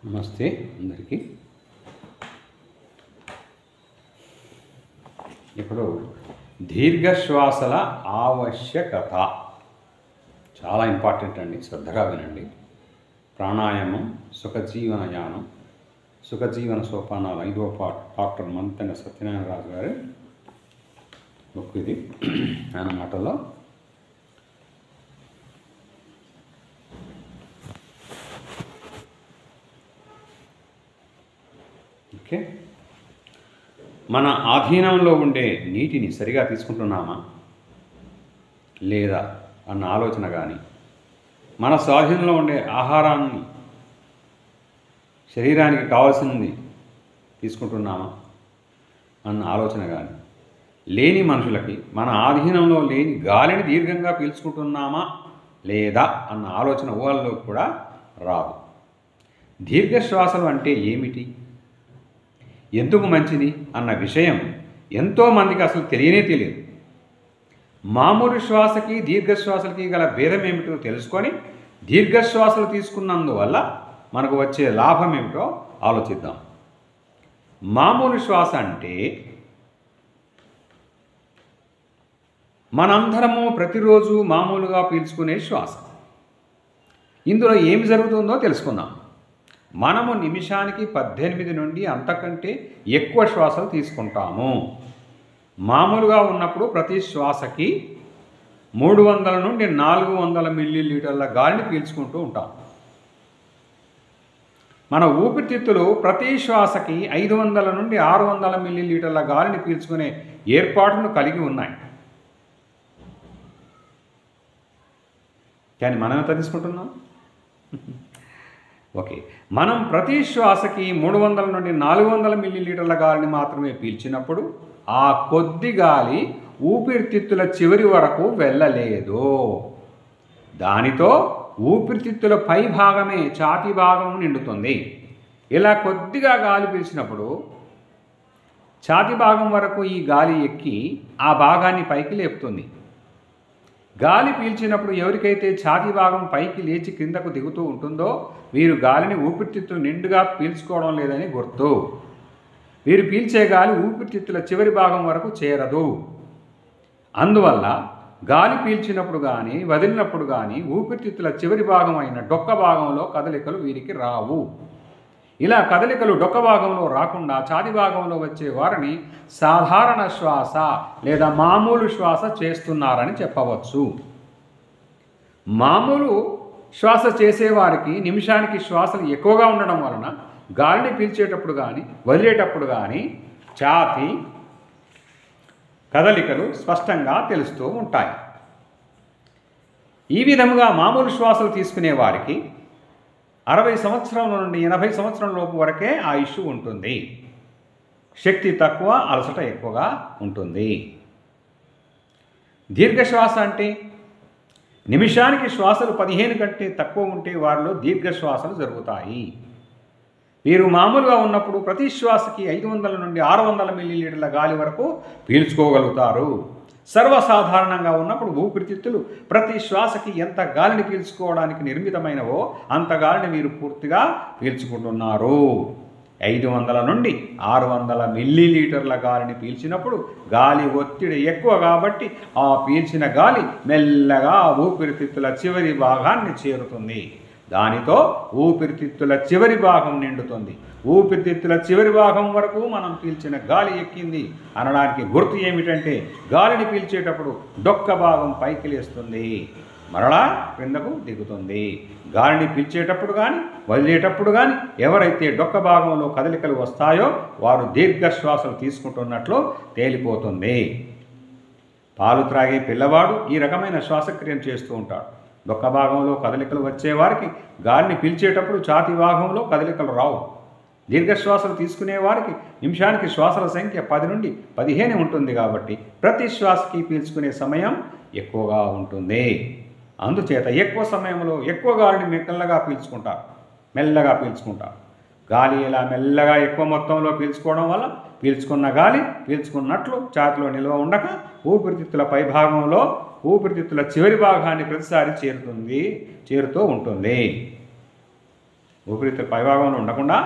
నమస్తే అందరికీ. ఇప్పుడు దీర్ఘశ్వాసల ఆవశ్యకత చాలా ఇంపార్టెంట్ అండి, శ్రద్ధగా వినండి. ప్రాణాయామం, సుఖజీవన యానం, సుఖజీవన సోపానాలు 5వ పార్ట్, డాక్టర్ మంతెన సత్యనారాయణ రాజు గారి బుక్ ఇది. ఆయన మాటల్లో ఓకే, మన ఆధీనంలో ఉండే నీటిని సరిగా తీసుకుంటున్నామా లేదా అన్న ఆలోచన కానీ, మన స్వాధీనంలో ఉండే ఆహారాన్ని శరీరానికి కావాల్సింది తీసుకుంటున్నామా అన్న ఆలోచన కానీ, లేని మనుషులకి మన ఆధీనంలో లేని గాలిని దీర్ఘంగా పీల్చుకుంటున్నామా లేదా అన్న ఆలోచన ఊహల్లో కూడా రాదు. దీర్ఘశ్వాసలు అంటే ఏమిటి, ఎందుకు మంచిది అన్న విషయం ఎంతోమందికి అసలు తెలియదు. మామూలు శ్వాసకి దీర్ఘశ్వాసలకి గల భేదం ఏమిటో తెలుసుకొని దీర్ఘశ్వాసలు తీసుకున్నందువల్ల మనకు వచ్చే లాభం ఏమిటో ఆలోచిద్దాం. మామూలు శ్వాస అంటే మనందరము ప్రతిరోజు మామూలుగా పీల్చుకునే శ్వాస. ఇందులో ఏమి జరుగుతుందో తెలుసుకుందాం. మనము నిమిషానికి 18 నుండి అంతకంటే ఎక్కువ శ్వాసలు తీసుకుంటాము. మామూలుగా ఉన్నప్పుడు ప్రతి శ్వాసకి 300 నుండి 400 మిల్లీలీటర్ల గాలిని పీల్చుకుంటూ ఉంటాం. మన ఊపిరితిత్తులు ప్రతి శ్వాసకి 500 నుండి 600 మిల్లీలీటర్ల గాలిని పీల్చుకునే ఏర్పాటును కలిగి ఉన్నాయి. కానీ మనం ఎంత తీసుకుంటున్నాం? ఓకే, మనం ప్రతి శ్వాసకి 300 నుండి 400 మిల్లీలీటర్ల గాలిని మాత్రమే పీల్చినప్పుడు ఆ కొద్ది గాలి ఊపిరితిత్తుల చివరి వరకు వెళ్ళలేదు. దానితో ఊపిరితిత్తుల పై భాగమే, ఛాతీ భాగం నిండుతుంది. ఇలా కొద్దిగా గాలి పీల్చినప్పుడు ఛాతీ భాగం వరకు ఈ గాలి ఎక్కి ఆ భాగాన్ని పైకి లేపుతుంది. గాలి పీల్చినప్పుడు ఎవరికైతే ఛాతీ భాగం పైకి లేచి క్రిందకు దిగుతూ ఉంటుందో వీరు గాలిని ఊపిరితిత్తులు నిండుగా పీల్చుకోవడం లేదని గుర్తు. వీరు పీల్చే గాలి ఊపిరితిత్తుల చివరి భాగం వరకు చేరదు. అందువల్ల గాలి పీల్చినప్పుడు కానీ వదిలినప్పుడు కానీ ఊపిరితిత్తుల చివరి భాగం అయిన డొక్క భాగంలో కదలికలు వీరికి రావు. ఇలా కదలికలు డొక్క భాగంలో రాకుండా ఛాతీ భాగంలో వచ్చే వారిని సాధారణ శ్వాస లేదా మామూలు శ్వాస చేస్తున్నారని చెప్పవచ్చు. మామూలు శ్వాస చేసేవారికి నిమిషానికి శ్వాసలు ఎక్కువగా ఉండడం వలన గాలిని పీల్చేటప్పుడు కానీ వదిలేటప్పుడు కానీ ఛాతీ కదలికలు స్పష్టంగా తెలుస్తూ ఉంటాయి. ఈ విధముగా మామూలు శ్వాసలు తీసుకునే వారికి 60 సంవత్సరాల నుండి 80 సంవత్సరాల లోపు వరకే ఆయుష్ ఉంటుంది. శక్తి తక్కువ, అలసట ఎక్కువగా ఉంటుంది. దీర్ఘశ్వాస అంటే నిమిషానికి శ్వాసలు 15 కంటే తక్కువ ఉంటే వారిలో దీర్ఘశ్వాసలు జరుగుతాయి. వీరు మామూలుగా ఉన్నప్పుడు ప్రతి శ్వాసకి 500 నుండి 600 మిల్లీలీటర్ల గాలి వరకు పీల్చుకోగలుగుతారు. సర్వసాధారణంగా ఉన్నప్పుడు ఊపిరితిత్తులు ప్రతి శ్వాసకి ఎంత గాలిని పీల్చుకోవడానికి నిర్మితమైనవో అంత గాలిని వీరు పూర్తిగా పీల్చుకుంటున్నారు. 500 నుండి 600 మిల్లీలీటర్ల గాలిని పీల్చినప్పుడు గాలి ఒత్తిడి ఎక్కువ కాబట్టి ఆ పీల్చిన గాలి మెల్లగా ఊపిరితిత్తుల చివరి భాగాన్ని చేరుతుంది. దానితో ఊపిరితిత్తుల చివరి భాగం నిండుతుంది. ఊపిరితిత్తుల చివరి భాగం వరకు మనం పీల్చిన గాలి ఎక్కింది అనడానికి గుర్తు ఏమిటంటే గాలిని పీల్చేటప్పుడు డొక్క భాగం పైకి లేస్తుంది, మరలా క్రిందకు దిగుతుంది. గాలిని పీల్చేటప్పుడు కానీ వదిలేటప్పుడు కానీ ఎవరైతే డొక్క భాగంలో కదలికలు వస్తాయో వారు దీర్ఘశ్వాసలు తీసుకుంటున్నట్లు తేలిపోతుంది. పాలు త్రాగే పిల్లవాడు ఈ రకమైన శ్వాసక్రియను చేస్తూ ఉంటాడు. డొక్క భాగంలో కదలికలు వచ్చేవారికి గాలిని పీల్చేటప్పుడు ఛాతీ భాగంలో కదలికలు రావు. దీర్ఘశ్వాసలు తీసుకునే వారికి నిమిషానికి శ్వాసల సంఖ్య 10 నుండి 15 ఉంటుంది కాబట్టి ప్రతి శ్వాసకి పీల్చుకునే సమయం ఎక్కువగా ఉంటుంది. అందుచేత ఎక్కువ సమయంలో ఎక్కువ గాలిని మెల్లగా పీల్చుకుంటారు. గాలి ఇలా మెల్లగా ఎక్కువ మొత్తంలో పీల్చుకోవడం వల్ల పీల్చుకున్న గాలి పీల్చుకున్నట్లు ఛాతీలో నిల్వ ఉండక ఊపిరితిత్తుల పై భాగంలో ఊపిరితిత్తుల చివరి భాగాన్ని ప్రతిసారి చేరుతూ ఉంటుంది. ఊపిరితిత్తుల పైభాగంలో ఉండకుండా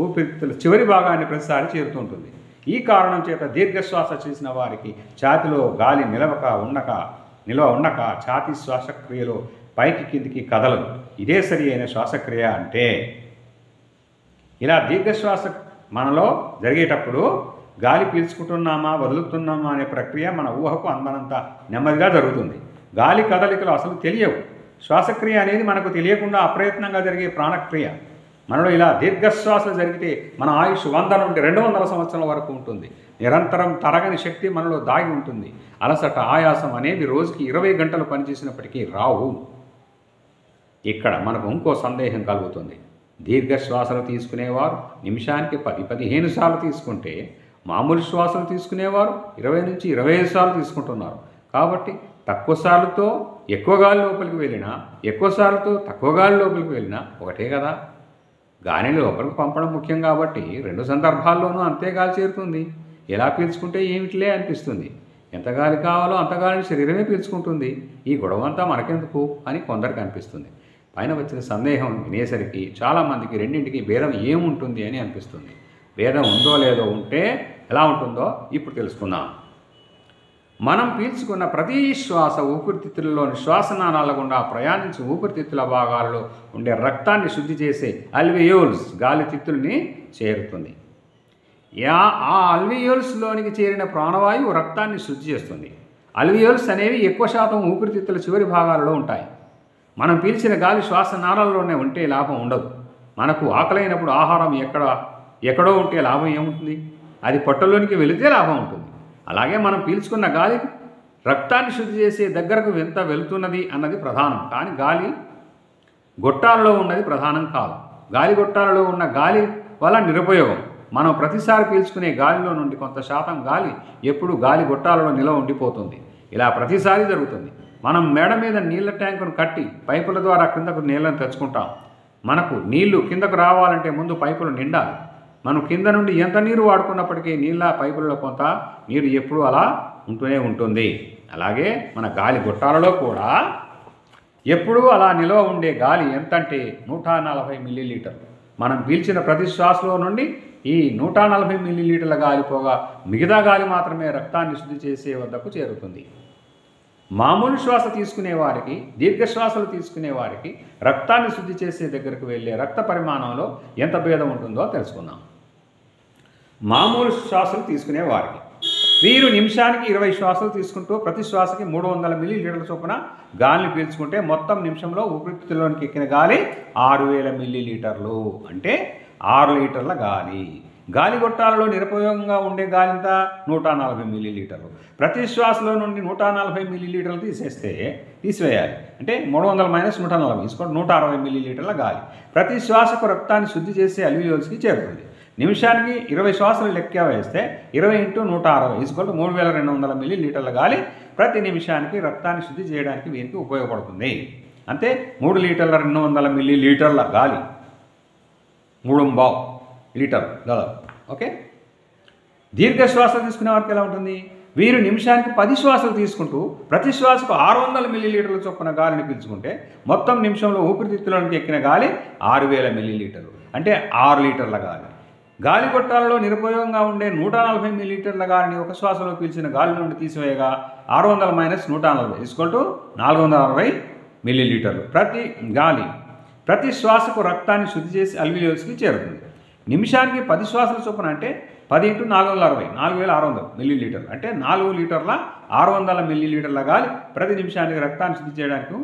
ఊపిరితిత్తుల చివరి భాగాన్ని ప్రతిసారి చేరుతూ ఉంటుంది. ఈ కారణం చేత దీర్ఘశ్వాస చేసిన వారికి ఛాతిలో గాలి నిల్వ ఉండక ఛాతీ శ్వాసక్రియలో పైకి కిందికి కదలదు. ఇదే సరి అయిన శ్వాసక్రియ అంటే. ఇలా దీర్ఘశ్వాస మనలో జరిగేటప్పుడు గాలి పీల్చుకుంటున్నామా వదులుతున్నామా అనే ప్రక్రియ మన ఊహకు అందనంత నెమ్మదిగా జరుగుతుంది. గాలి కదలికలు అసలు తెలియవు. శ్వాసక్రియ అనేది మనకు తెలియకుండా అప్రయత్నంగా జరిగే ప్రాణక్రియ. మనలో ఇలా దీర్ఘశ్వాస జరిగితే మన ఆయుష్ 100 నుండి 200 సంవత్సరాల వరకు ఉంటుంది. నిరంతరం తరగని శక్తి మనలో దాగి ఉంటుంది. అలసట, ఆయాసం అనేవి రోజుకి 20 గంటలు పనిచేసినప్పటికీ రావు. ఇక్కడ మనకు ఇంకో సందేహం కలుగుతుంది. దీర్ఘశ్వాసలు తీసుకునేవారు నిమిషానికి 10-15 సార్లు తీసుకుంటే మామూలు శ్వాసలు తీసుకునేవారు 20 నుంచి 25 సార్లు తీసుకుంటున్నారు. కాబట్టి తక్కువ సార్లతో ఎక్కువ గాలి లోపలికి వెళ్ళినా, ఎక్కువ సార్లతో తక్కువ గాలి లోపలికి వెళ్ళినా ఒకటే కదా. గాలిని లోపలికి పంపడం ముఖ్యం కాబట్టి 2 సందర్భాల్లోనూ అంతే గాలి చేరుతుంది. ఎలా పీల్చుకుంటే ఏమిటిలే అనిపిస్తుంది. ఎంత గాలి కావాలో అంత గాలిని శరీరమే పీల్చుకుంటుంది. ఈ గొడవంతా మనకెందుకు అని కొందరికి అనిపిస్తుంది. పైన వచ్చిన సందేహం వినేసరికి చాలామందికి రెండింటికి భేదం ఏముంటుంది అని అనిపిస్తుంది. భేదం ఉందో లేదో ఉంటే ఎలా ఉంటుందో ఇప్పుడు తెలుసుకుందాం. మనం పీల్చుకున్న ప్రతి శ్వాస ఊపిరితిత్తులలోని శ్వాసనాళాల గుండా ప్రయాణించి ఊపిరితిత్తుల భాగాల్లో ఉండే రక్తాన్ని శుద్ధి చేసే అల్వియోల్స్ గాలితిత్తుల్ని చేరుతుంది. ఆ అల్వియోల్స్లోనికి చేరిన ప్రాణవాయువు రక్తాన్ని శుద్ధి చేస్తుంది. అల్వియోల్స్ అనేవి ఎక్కువ శాతం ఊపిరితిత్తుల చివరి భాగాలలో ఉంటాయి. మనం పీల్చిన గాలి శ్వాసనాళాల్లోనే ఉంటే లాభం ఉండదు. మనకు ఆకలైనప్పుడు ఆహారం ఎక్కడో ఉంటే లాభం ఏముంటుంది? అది పొట్టలోనికి వెళితే లాభం ఉంటుంది. అలాగే మనం పీల్చుకున్న గాలి రక్తాన్ని శుద్ధి చేసే దగ్గరకు ఎంత వెళుతున్నది అన్నది ప్రధానం. కానీ గాలి గొట్టాలలో ఉన్నది ప్రధానం కాదు. గాలి గొట్టాలలో ఉన్న గాలి వల్ల నిరుపయోగం. మనం ప్రతిసారి పీల్చుకునే గాలిలో నుండి కొంత శాతం గాలి ఎప్పుడు గాలి గొట్టాలలో నిల్వ ఉండిపోతుంది. ఇలా ప్రతిసారి జరుగుతుంది. మనం మేడ మీద నీళ్ళ ట్యాంకును కట్టి పైపుల ద్వారా కిందకు నీళ్ళని తెచ్చుకుంటాం. మనకు నీళ్లు కిందకు రావాలంటే ముందు పైపులు నిండాలి. మనం కింద నుండి ఎంత నీరు వాడుకున్నప్పటికీ నీళ్ళ పైపులలో కొంత నీరు ఎప్పుడూ అలా ఉంటూనే ఉంటుంది. అలాగే మన గాలి గొట్టాలలో కూడా ఎప్పుడూ అలా నిల్వ ఉండే గాలి ఎంతంటే 140 మిల్లీలీటర్లు. మనం పీల్చిన ప్రతి శ్వాసలో నుండి ఈ 140 మిల్లీలీటర్ల గాలి పోగా మిగతా గాలి మాత్రమే రక్తాన్ని శుద్ధి చేసే వద్దకు చేరుతుంది. మామూలు శ్వాస తీసుకునే వారికి, దీర్ఘశ్వాసలు తీసుకునే వారికి రక్తాన్ని శుద్ధి చేసే దగ్గరకు వెళ్ళే రక్త పరిమాణంలో ఎంత భేదం ఉంటుందో తెలుసుకుందాం. మామూలు శ్వాసలు తీసుకునే వారికి వీరు నిమిషానికి 20 శ్వాసలు తీసుకుంటూ ప్రతి శ్వాసకి 300 మిల్లీలీటర్ల చొప్పున గాలిని పీల్చుకుంటే మొత్తం నిమిషంలో ఊపిరితిత్తుల్లోనికి ఎక్కిన గాలి 6000 మిల్లీలీటర్లు, అంటే 6 లీటర్ల గాలి. గాలి గొట్టాలలో నిరుపయోగంగా ఉండే గాలింత 140 మిల్లీలీటర్లు. ప్రతి శ్వాసలో నుండి 140 మిల్లీలీటర్లు తీసివేయాలి. అంటే 300 - 140 తీసుకోండి, 160 మిల్లీలీటర్ల గాలి ప్రతి శ్వాసకు రక్తాన్ని శుద్ధి చేసే అల్వియోల్స్కి చేరుతుంది. నిమిషానికి 20 శ్వాసలు లెక్క వేస్తే 20 × 160 3200 మిల్లీలీటర్ల గాలి ప్రతి నిమిషానికి రక్తాన్ని శుద్ధి చేయడానికి వీరికి ఉపయోగపడుతుంది. అంటే 3 లీటర్ల 200 మిల్లీలీటర్ల గాలి, 3 లీటర్ దాదాపు. ఓకే. దీర్ఘశ్వాస తీసుకునే వారికి ఎలా ఉంటుంది? వీరు నిమిషానికి 10 శ్వాసలు తీసుకుంటూ ప్రతి శ్వాసకు 600 మిల్లీలీటర్ల చొప్పున గాలిని పీల్చుకుంటే మొత్తం నిమిషంలో ఊపిరితిత్తులోనికి ఎక్కిన గాలి 6000 మిల్లీలీటర్లు, అంటే 6 లీటర్ల గాలి. గాలి గొట్టాలలో నిరుపయోగంగా ఉండే 140 మిల్లీలీటర్ల గాలిని ఒక శ్వాసలో పీల్చిన గాలి నుండి తీసివేయగా 600 - 140 460 మిల్లీలీటర్లు ప్రతి శ్వాసకు రక్తాన్ని శుద్ధి చేసి అల్వియోల్స్కి చేరుతుంది. నిమిషానికి 10 శ్వాసల చొప్పున అంటే 10 × 460 4600 మిల్లీలీటర్లు, అంటే 4 లీటర్ల 600 మిల్లీలీటర్ల గాలి ప్రతి నిమిషానికి రక్తాన్ని శుద్ధి చేయడానికి